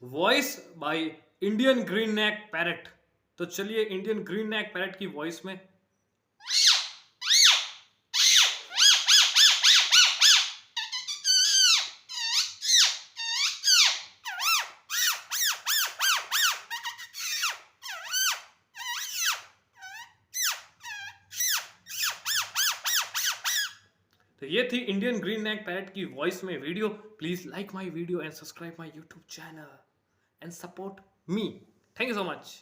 Voice by Indian green neck parrot. तो चलिए Indian green नेक parrot की वॉइस में तो ये थी इंडियन ग्रीन नेक पैरट की वॉइस में video. Please like my video and subscribe my YouTube channel and support me. Thank you so much.